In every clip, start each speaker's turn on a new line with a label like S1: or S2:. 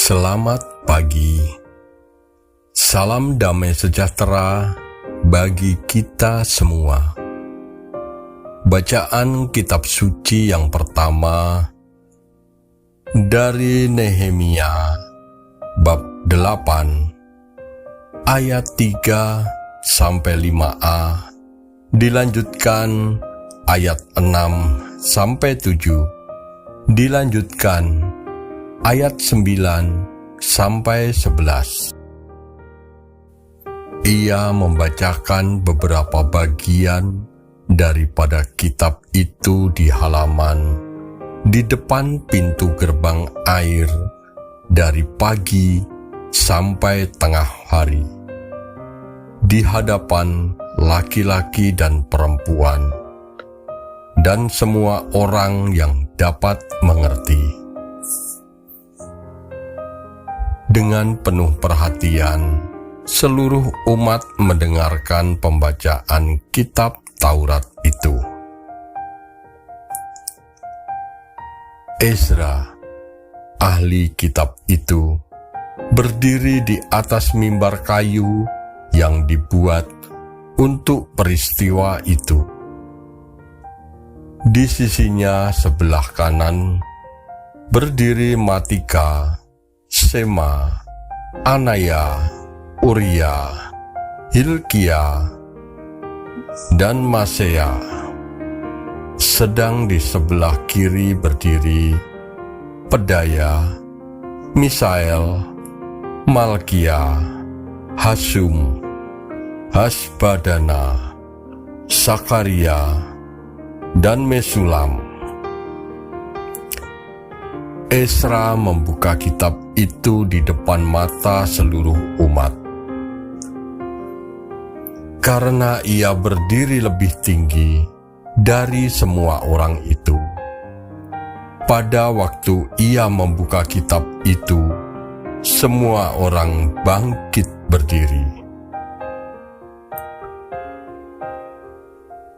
S1: Selamat pagi. Salam damai sejahtera bagi kita semua. Bacaan kitab suci yang pertama dari Nehemia bab 8 ayat 3 sampai 5a, dilanjutkan ayat 6 sampai 7, dilanjutkan ayat 9 sampai 11. Ia membacakan beberapa bagian daripada kitab itu di halaman di depan pintu gerbang air dari pagi sampai tengah hari, di hadapan laki-laki dan perempuan, dan semua orang yang dapat mengerti. Dengan penuh perhatian, seluruh umat mendengarkan pembacaan kitab Taurat itu. Ezra, ahli kitab itu, berdiri di atas mimbar kayu yang dibuat untuk peristiwa itu. Di sisinya sebelah kanan berdiri Matika, Sema, Anaya, Uria, Hilkia, dan Masea. Sedang di sebelah kiri berdiri Pedaya, Misael, Malkia, Hasum, Hasbadana, Sakaria, dan Mesulam. Ezra membuka kitab itu di depan mata seluruh umat. Karena ia berdiri lebih tinggi dari semua orang itu. Pada waktu ia membuka kitab itu, semua orang bangkit berdiri.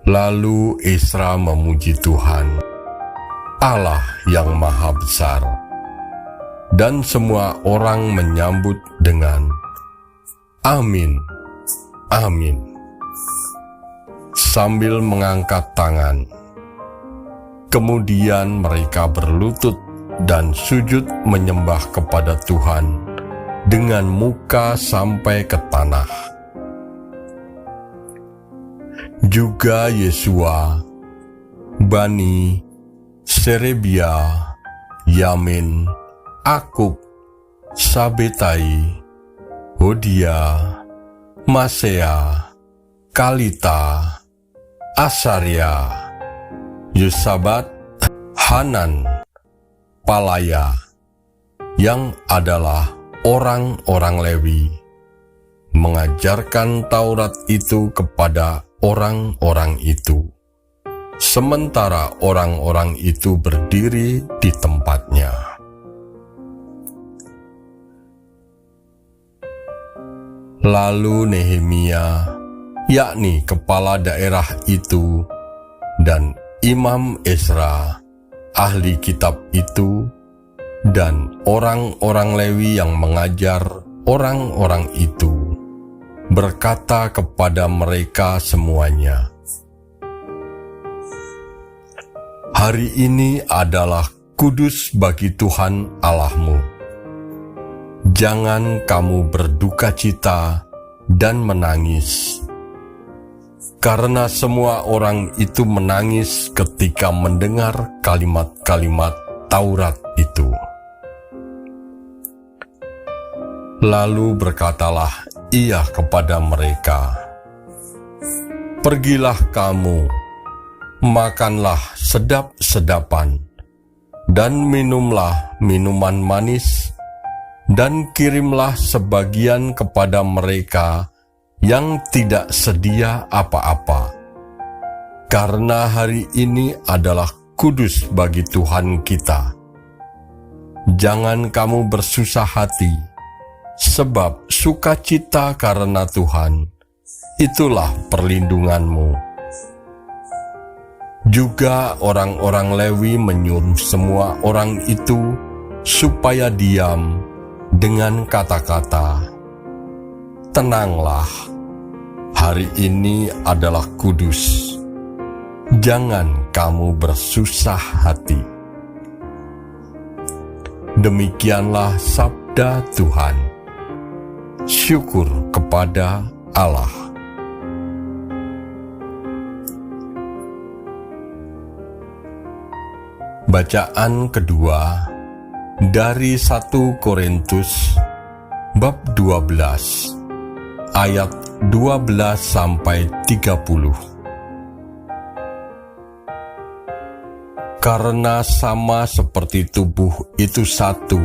S1: Lalu Ezra memuji Tuhan, Allah yang Maha Besar, dan semua orang menyambut dengan Amin, Amin, sambil mengangkat tangan. Kemudian mereka berlutut dan sujud menyembah kepada Tuhan dengan muka sampai ke tanah. Juga Yesua, Bani, Serebia, Yamin, Akub, Sabetai, Hodia, Masea, Kalita, Asaria, Yosabat, Hanan, Palaya, yang adalah orang-orang Lewi, mengajarkan Taurat itu kepada orang-orang itu, sementara orang-orang itu berdiri di tempatnya. Lalu Nehemia, yakni kepala daerah itu, dan Imam Ezra, ahli kitab itu, dan orang-orang Lewi yang mengajar orang-orang itu, berkata kepada mereka semuanya, "Hari ini adalah kudus bagi Tuhan Allahmu. Jangan kamu berduka cita dan menangis." Karena semua orang itu menangis ketika mendengar kalimat-kalimat Taurat itu. Lalu berkatalah ia kepada mereka, "Pergilah kamu, makanlah sedap-sedapan, dan minumlah minuman manis, dan kirimlah sebagian kepada mereka yang tidak sedia apa-apa, karena hari ini adalah kudus bagi Tuhan kita. Jangan kamu bersusah hati, sebab sukacita karena Tuhan, itulah perlindunganmu." Juga orang-orang Lewi menyuruh semua orang itu supaya diam dengan kata-kata, "Tenanglah, hari ini adalah kudus. Jangan kamu bersusah hati." Demikianlah sabda Tuhan. Syukur kepada Allah. Bacaan kedua dari 1 Korintus bab 12 ayat 12 sampai 30. Karena sama seperti tubuh itu satu,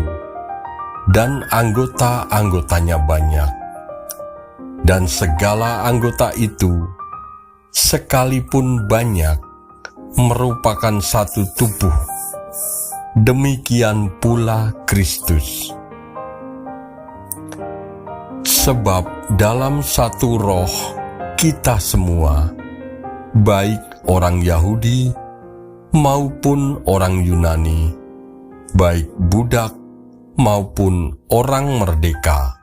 S1: dan anggota-anggotanya banyak, dan segala anggota itu, sekalipun banyak, merupakan satu tubuh. Demikian pula Kristus. Sebab dalam satu roh kita semua, baik orang Yahudi maupun orang Yunani, baik budak maupun orang merdeka,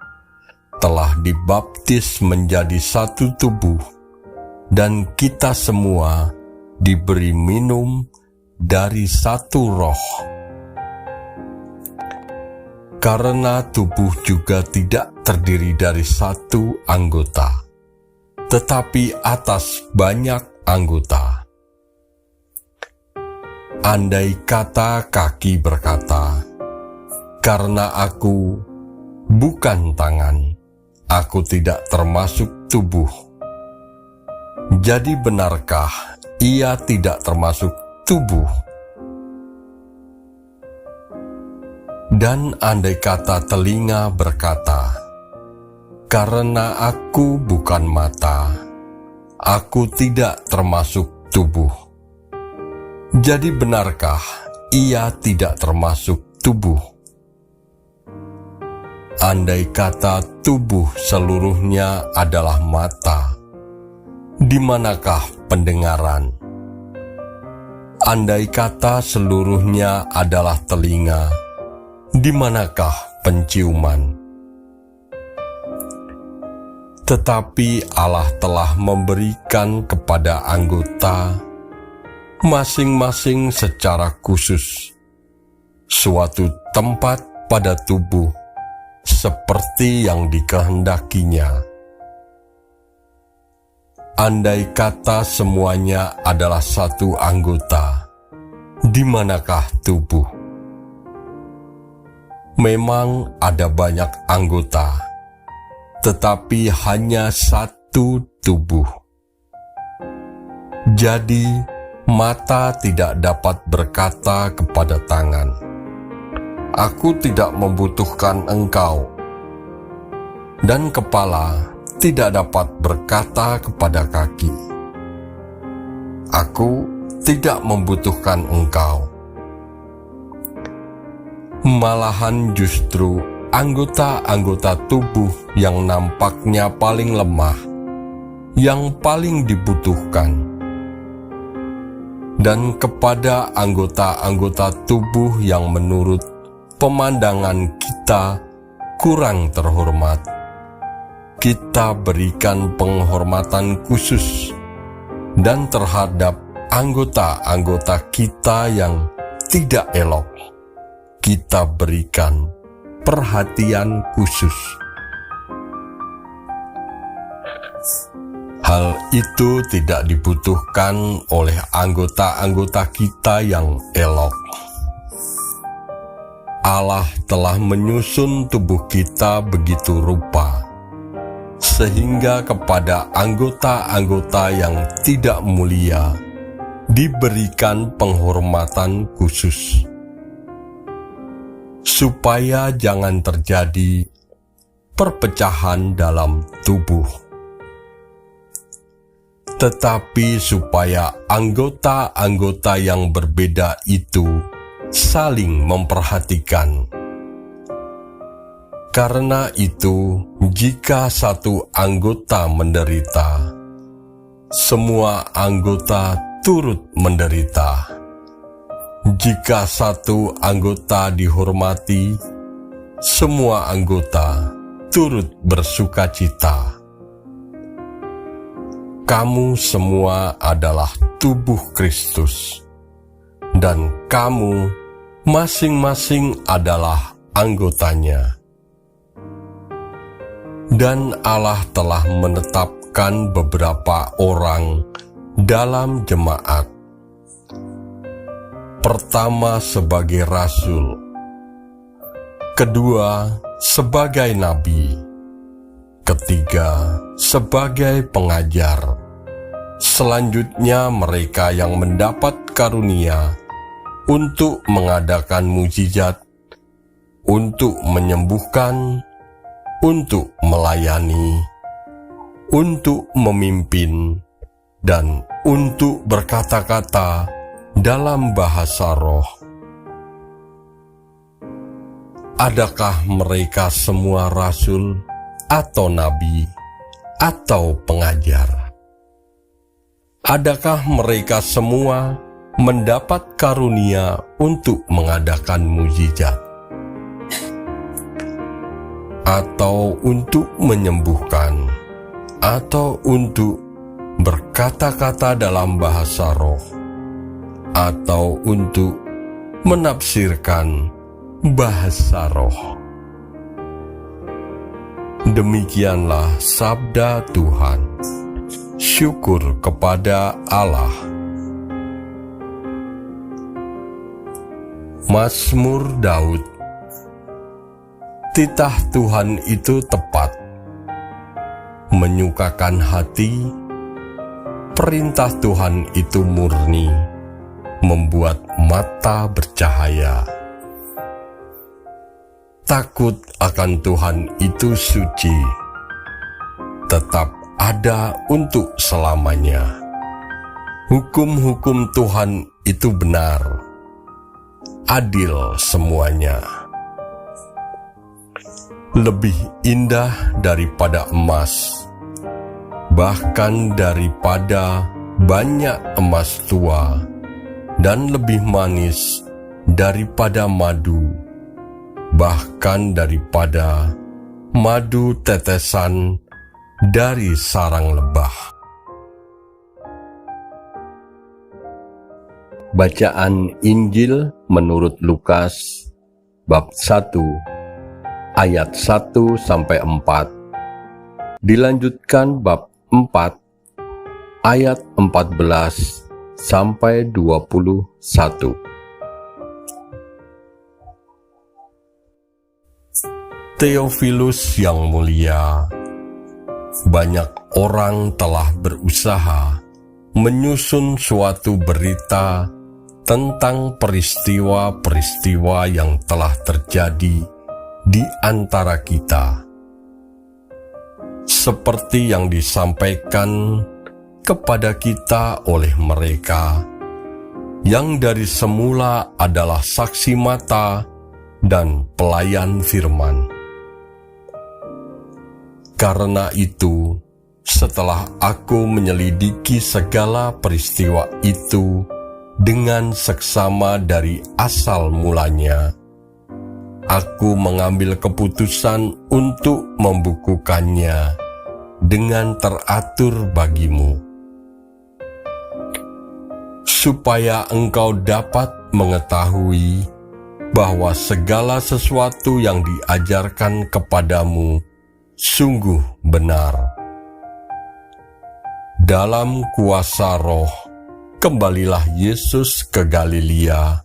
S1: telah dibaptis menjadi satu tubuh, dan kita semua diberi minum dari satu roh. Karena tubuh juga tidak terdiri dari satu anggota, tetapi atas banyak anggota. Andai kata kaki berkata, "Karena aku bukan tangan, aku tidak termasuk tubuh." Jadi benarkah ia tidak termasuk tubuh? Dan andai kata telinga berkata, "Karena aku bukan mata, aku tidak termasuk tubuh." Jadi benarkah ia tidak termasuk tubuh? Andai kata tubuh seluruhnya adalah mata, di manakah pendengaran? Andai kata seluruhnya adalah telinga, di manakah penciuman? Tetapi Allah telah memberikan kepada anggota masing-masing secara khusus suatu tempat pada tubuh seperti yang dikehendakinya. Andai kata semuanya adalah satu anggota, di manakah tubuh? Memang ada banyak anggota, tetapi hanya satu tubuh. Jadi, mata tidak dapat berkata kepada tangan, "Aku tidak membutuhkan engkau." Dan kepala tidak dapat berkata kepada kaki, "Aku tidak membutuhkan engkau." Malahan justru anggota-anggota tubuh yang nampaknya paling lemah, yang paling dibutuhkan. Dan kepada anggota-anggota tubuh yang menurut pemandangan kita kurang terhormat, kita berikan penghormatan khusus, dan terhadap anggota-anggota kita yang tidak elok, kita berikan perhatian khusus. Hal itu tidak dibutuhkan oleh anggota-anggota kita yang elok. Allah telah menyusun tubuh kita begitu rupa, sehingga kepada anggota-anggota yang tidak mulia diberikan penghormatan khusus, supaya jangan terjadi perpecahan dalam tubuh, tetapi supaya anggota-anggota yang berbeda itu saling memperhatikan. Karena itu, jika satu anggota menderita, semua anggota turut menderita. Jika satu anggota dihormati, semua anggota turut bersukacita. Kamu semua adalah tubuh Kristus, dan kamu masing-masing adalah anggotanya. Dan Allah telah menetapkan beberapa orang dalam jemaat. Pertama sebagai rasul, kedua sebagai nabi, ketiga sebagai pengajar, selanjutnya mereka yang mendapat karunia untuk mengadakan mukjizat, untuk menyembuhkan, untuk melayani, untuk memimpin, dan untuk berkata-kata dalam bahasa roh. Adakah mereka semua rasul atau nabi atau pengajar? Adakah mereka semua mendapat karunia untuk mengadakan mukjizat, atau untuk menyembuhkan, atau untuk berkata-kata dalam bahasa roh, atau untuk menafsirkan bahasa roh? Demikianlah sabda Tuhan. Syukur kepada Allah. Mazmur Daud. Titah Tuhan itu tepat, menyukakan hati. Perintah Tuhan itu murni, membuat mata bercahaya. Takut akan Tuhan itu suci, tetap ada untuk selamanya. Hukum-hukum Tuhan itu benar, adil semuanya. Lebih indah daripada emas, bahkan daripada banyak emas tua, dan lebih manis daripada madu, bahkan daripada madu tetesan dari sarang lebah. Bacaan Injil menurut Lukas bab 1 ayat 1-4, dilanjutkan bab 4 ayat 14-21. Theophilus yang mulia, banyak orang telah berusaha menyusun suatu berita tentang peristiwa-peristiwa yang telah terjadi di antara kita, seperti yang disampaikan kepada kita oleh mereka yang dari semula adalah saksi mata dan pelayan firman. Karena itu, setelah aku menyelidiki segala peristiwa itu dengan seksama dari asal mulanya, aku mengambil keputusan untuk membukukannya dengan teratur bagimu, supaya engkau dapat mengetahui bahwa segala sesuatu yang diajarkan kepadamu sungguh benar. Dalam kuasa Roh, kembalilah Yesus ke Galilea,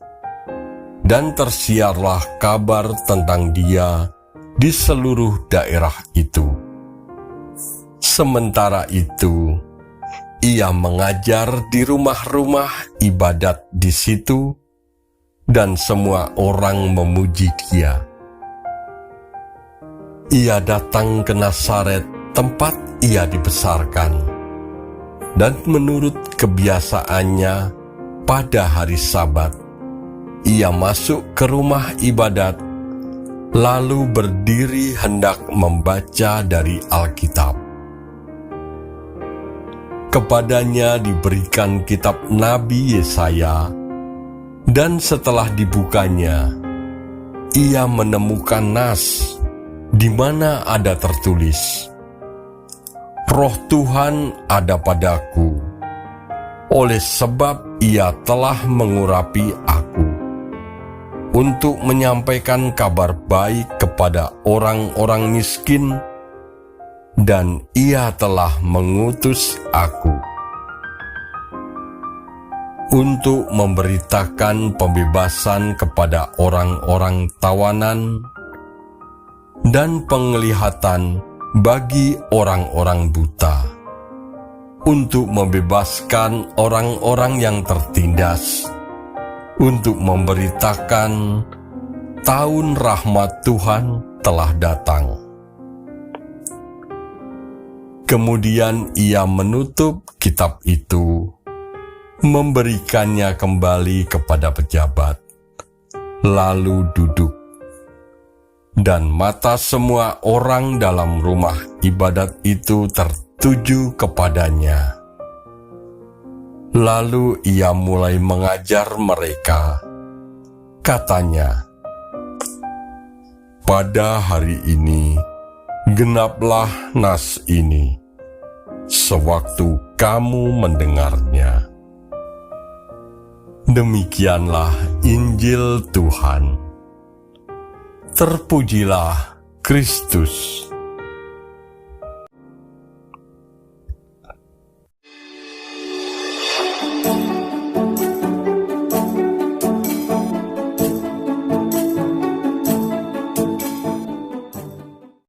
S1: dan tersiarlah kabar tentang Dia di seluruh daerah itu. Sementara itu, Ia mengajar di rumah-rumah ibadat di situ, dan semua orang memuji Dia. Ia datang ke Nazaret, tempat Ia dibesarkan, dan menurut kebiasaannya pada hari Sabat, Ia masuk ke rumah ibadat, lalu berdiri hendak membaca dari Alkitab. Kepadanya diberikan kitab Nabi Yesaya, dan setelah dibukanya, ia menemukan nas di mana ada tertulis, "Roh Tuhan ada padaku, oleh sebab ia telah mengurapi aku, untuk menyampaikan kabar baik kepada orang-orang miskin, dan ia telah mengutus aku untuk memberitakan pembebasan kepada orang-orang tawanan dan penglihatan bagi orang-orang buta, untuk membebaskan orang-orang yang tertindas, untuk memberitakan tahun rahmat Tuhan telah datang." Kemudian ia menutup kitab itu, memberikannya kembali kepada pejabat, lalu duduk. Dan mata semua orang dalam rumah ibadat itu tertuju kepadanya. Lalu ia mulai mengajar mereka. Katanya, "Pada hari ini, genaplah nas ini, sewaktu kamu mendengarnya." Demikianlah Injil Tuhan. Terpujilah Kristus.